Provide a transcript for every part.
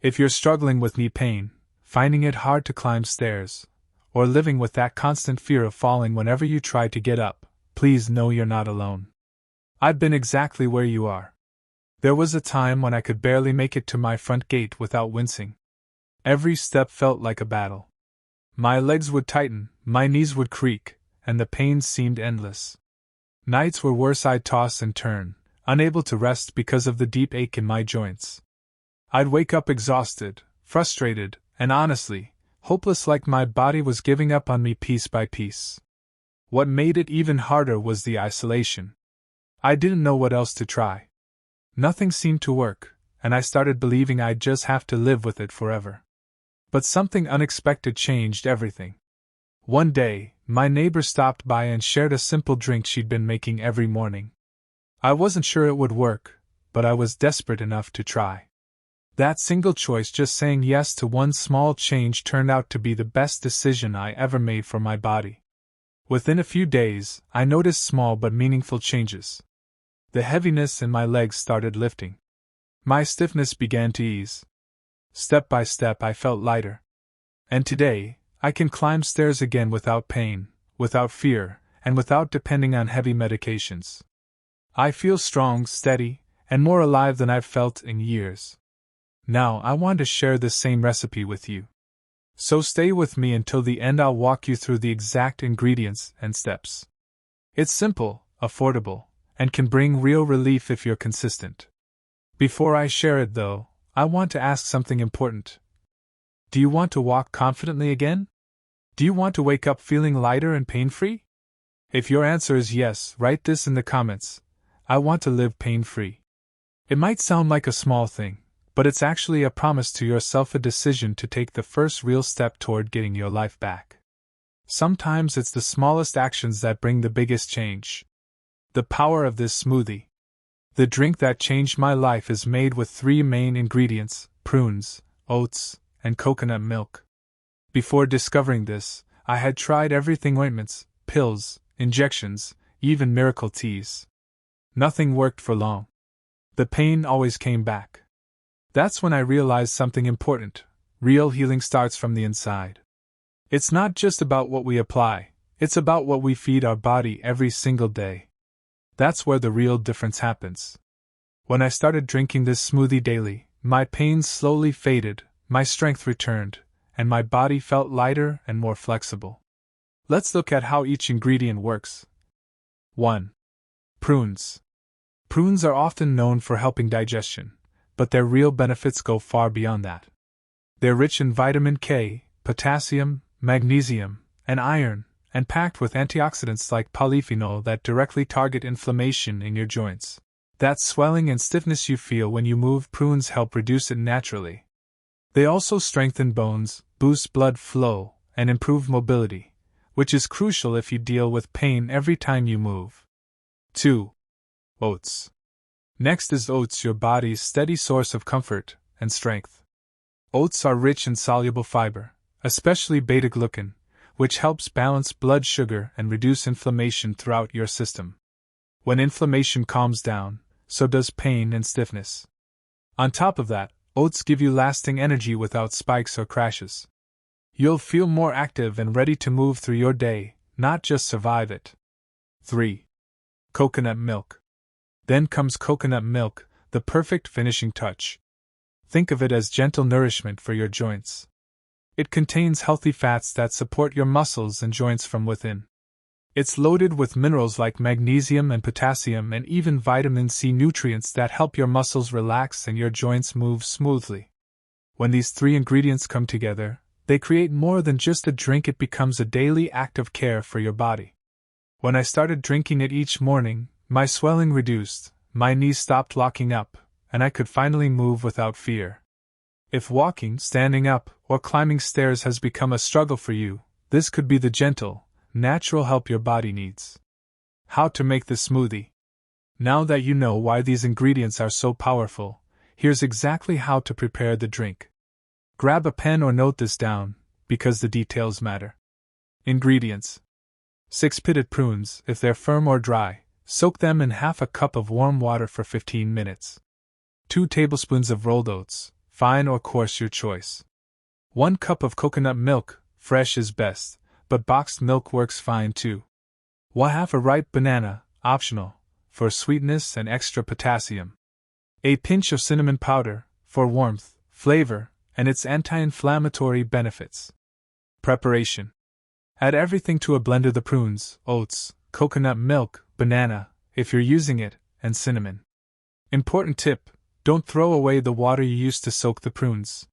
If you're struggling with knee pain, finding it hard to climb stairs, or living with that constant fear of falling whenever you try to get up, please know you're not alone. I've been exactly where you are. There was a time when I could barely make it to my front gate without wincing. Every step felt like a battle. My legs would tighten, my knees would creak, and the pain seemed endless. Nights were worse. I'd toss and turn, unable to rest because of the deep ache in my joints. I'd wake up exhausted, frustrated, and honestly, hopeless, like my body was giving up on me piece by piece. What made it even harder was the isolation. I didn't know what else to try. Nothing seemed to work, and I started believing I'd just have to live with it forever. But something unexpected changed everything. One day, my neighbor stopped by and shared a simple drink she'd been making every morning. I wasn't sure it would work, but I was desperate enough to try. That single choice, just saying yes to one small change, turned out to be the best decision I ever made for my body. Within a few days, I noticed small but meaningful changes. The heaviness in my legs started lifting. My stiffness began to ease. Step by step, I felt lighter. And today, I can climb stairs again without pain, without fear, and without depending on heavy medications. I feel strong, steady, and more alive than I've felt in years. Now, I want to share this same recipe with you. So stay with me until the end. I'll walk you through the exact ingredients and steps. It's simple, affordable, and can bring real relief if you're consistent. Before I share it, though, I want to ask something important. Do you want to walk confidently again? Do you want to wake up feeling lighter and pain-free? If your answer is yes, write this in the comments. I want to live pain-free. It might sound like a small thing, but it's actually a promise to yourself, a decision to take the first real step toward getting your life back. Sometimes it's the smallest actions that bring the biggest change. The power of this smoothie. The drink that changed my life is made with 3 main ingredients: prunes, oats, and coconut milk. Before discovering this, I had tried everything: ointments, pills, injections, even miracle teas. Nothing worked for long. The pain always came back. That's when I realized something important. Real healing starts from the inside. It's not just about what we apply, it's about what we feed our body every single day. That's where the real difference happens. When I started drinking this smoothie daily, my pain slowly faded, my strength returned, and my body felt lighter and more flexible. Let's look at how each ingredient works. 1. Prunes. Prunes are often known for helping digestion, but their real benefits go far beyond that. They're rich in vitamin K, potassium, magnesium, and iron, and packed with antioxidants like polyphenol that directly target inflammation in your joints. That swelling and stiffness you feel when you move, prunes help reduce it naturally. They also strengthen bones, boost blood flow, and improve mobility, which is crucial if you deal with pain every time you move. 2. Oats. Next is oats, your body's steady source of comfort and strength. Oats are rich in soluble fiber, especially beta-glucan, which helps balance blood sugar and reduce inflammation throughout your system. When inflammation calms down, so does pain and stiffness. On top of that, oats give you lasting energy without spikes or crashes. You'll feel more active and ready to move through your day, not just survive it. 3. Coconut milk. Then comes coconut milk, the perfect finishing touch. Think of it as gentle nourishment for your joints. It contains healthy fats that support your muscles and joints from within. It's loaded with minerals like magnesium and potassium and even vitamin C, nutrients that help your muscles relax and your joints move smoothly. When these 3 ingredients come together, they create more than just a drink. It becomes a daily act of care for your body. When I started drinking it each morning, my swelling reduced, my knees stopped locking up, and I could finally move without fear. If walking, standing up, or climbing stairs has become a struggle for you, this could be the gentle, natural help your body needs. How to make the smoothie. Now that you know why these ingredients are so powerful, here's exactly how to prepare the drink. Grab a pen or note this down, because the details matter. Ingredients. 6 pitted prunes. If they're firm or dry, soak them in half a cup of warm water for 15 minutes. 2 tablespoons of rolled oats, fine or coarse your choice. 1 cup of coconut milk, fresh is best, but boxed milk works fine too. 1/2 a ripe banana, optional, for sweetness and extra potassium. A pinch of cinnamon powder, for warmth, flavor, and its anti-inflammatory benefits. Preparation. Add everything to a blender: the prunes, oats, coconut milk, banana, if you're using it, and cinnamon. Important tip: don't throw away the water you used to soak the prunes.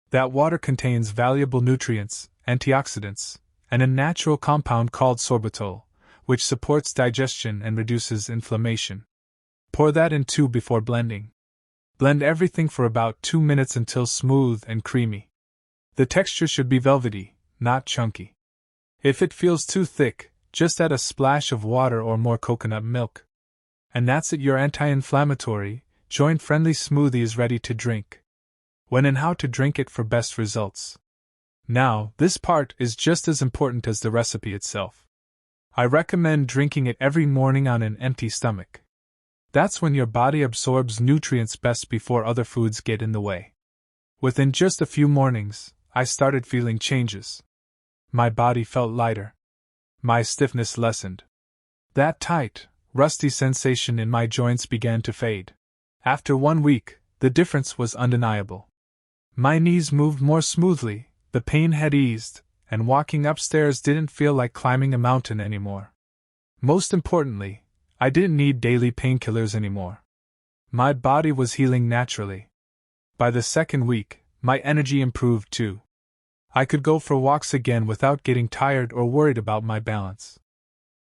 That water contains valuable nutrients, antioxidants, and a natural compound called sorbitol, which supports digestion and reduces inflammation. Pour that in too before blending. Blend everything for about 2 minutes until smooth and creamy. The texture should be velvety, not chunky. If it feels too thick, just add a splash of water or more coconut milk. And that's it, your anti-inflammatory, joint-friendly smoothie is ready to drink. When and how to drink it for best results. Now, this part is just as important as the recipe itself. I recommend drinking it every morning on an empty stomach. That's when your body absorbs nutrients best before other foods get in the way. Within just a few mornings, I started feeling changes. My body felt lighter. My stiffness lessened. That tight, rusty sensation in my joints began to fade. After 1 week, the difference was undeniable. My knees moved more smoothly, the pain had eased, and walking upstairs didn't feel like climbing a mountain anymore. Most importantly, I didn't need daily painkillers anymore. My body was healing naturally. By the 2nd week, my energy improved too. I could go for walks again without getting tired or worried about my balance.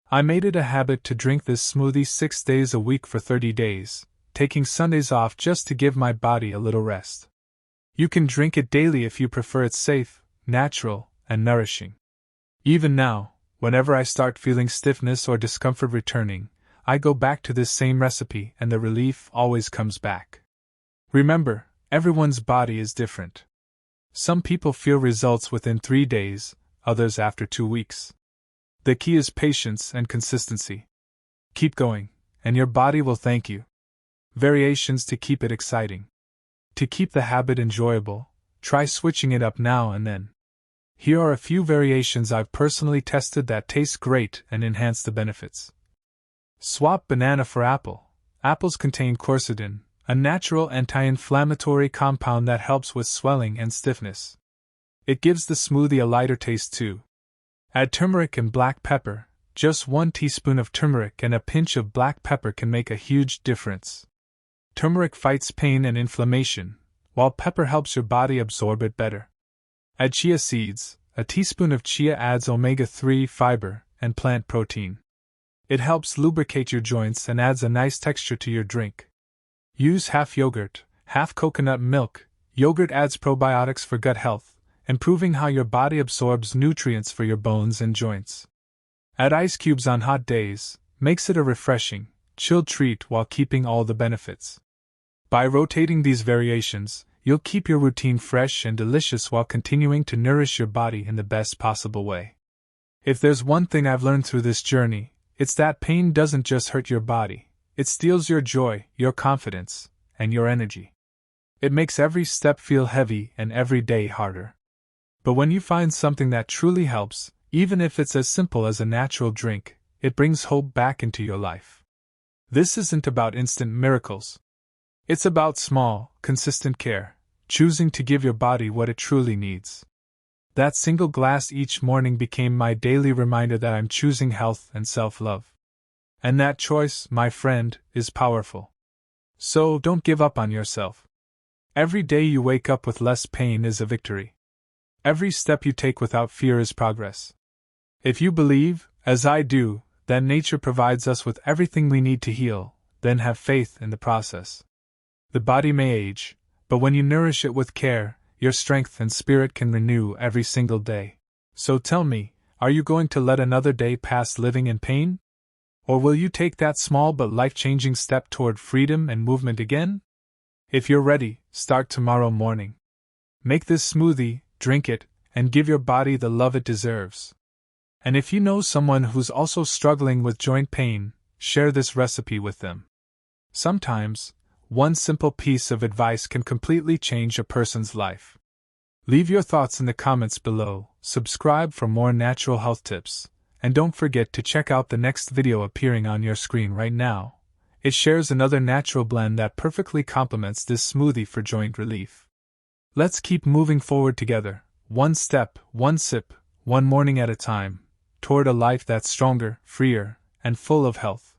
I made it a habit to drink this smoothie 6 days a week for 30 days, taking Sundays off just to give my body a little rest. You can drink it daily if you prefer. It's safe, natural, and nourishing. Even now, whenever I start feeling stiffness or discomfort returning, I go back to this same recipe and the relief always comes back. Remember, everyone's body is different. Some people feel results within 3 days, others after 2 weeks. The key is patience and consistency. Keep going, and your body will thank you. Variations to keep it exciting. To keep the habit enjoyable, try switching it up now and then. Here are a few variations I've personally tested that taste great and enhance the benefits. Swap banana for apple. Apples contain quercetin, a natural anti-inflammatory compound that helps with swelling and stiffness. It gives the smoothie a lighter taste too. Add turmeric and black pepper. Just 1 teaspoon of turmeric and a pinch of black pepper can make a huge difference. Turmeric fights pain and inflammation, while pepper helps your body absorb it better. Add chia seeds. A teaspoon of chia adds omega-3 fiber and plant protein. It helps lubricate your joints and adds a nice texture to your drink. Use half yogurt, half coconut milk. Yogurt adds probiotics for gut health, improving how your body absorbs nutrients for your bones and joints. Add ice cubes on hot days, makes it a refreshing, chilled treat while keeping all the benefits. By rotating these variations, you'll keep your routine fresh and delicious while continuing to nourish your body in the best possible way. If there's one thing I've learned through this journey, it's that pain doesn't just hurt your body. It steals your joy, your confidence, and your energy. It makes every step feel heavy and every day harder. But when you find something that truly helps, even if it's as simple as a natural drink, it brings hope back into your life. This isn't about instant miracles. It's about small, consistent care, choosing to give your body what it truly needs. That single glass each morning became my daily reminder that I'm choosing health and self-love. And that choice, my friend, is powerful. So don't give up on yourself. Every day you wake up with less pain is a victory. Every step you take without fear is progress. If you believe, as I do, that nature provides us with everything we need to heal, then have faith in the process. The body may age, but when you nourish it with care, your strength and spirit can renew every single day. So tell me, are you going to let another day pass living in pain? Or will you take that small but life-changing step toward freedom and movement again? If you're ready, start tomorrow morning. Make this smoothie, drink it, and give your body the love it deserves. And if you know someone who's also struggling with joint pain, share this recipe with them. Sometimes, One simple piece of advice can completely change a person's life. Leave your thoughts in the comments below, subscribe for more natural health tips, and don't forget to check out the next video appearing on your screen right now. It shares another natural blend that perfectly complements this smoothie for joint relief. Let's keep moving forward together, one step, one sip, one morning at a time, toward a life that's stronger, freer, and full of health.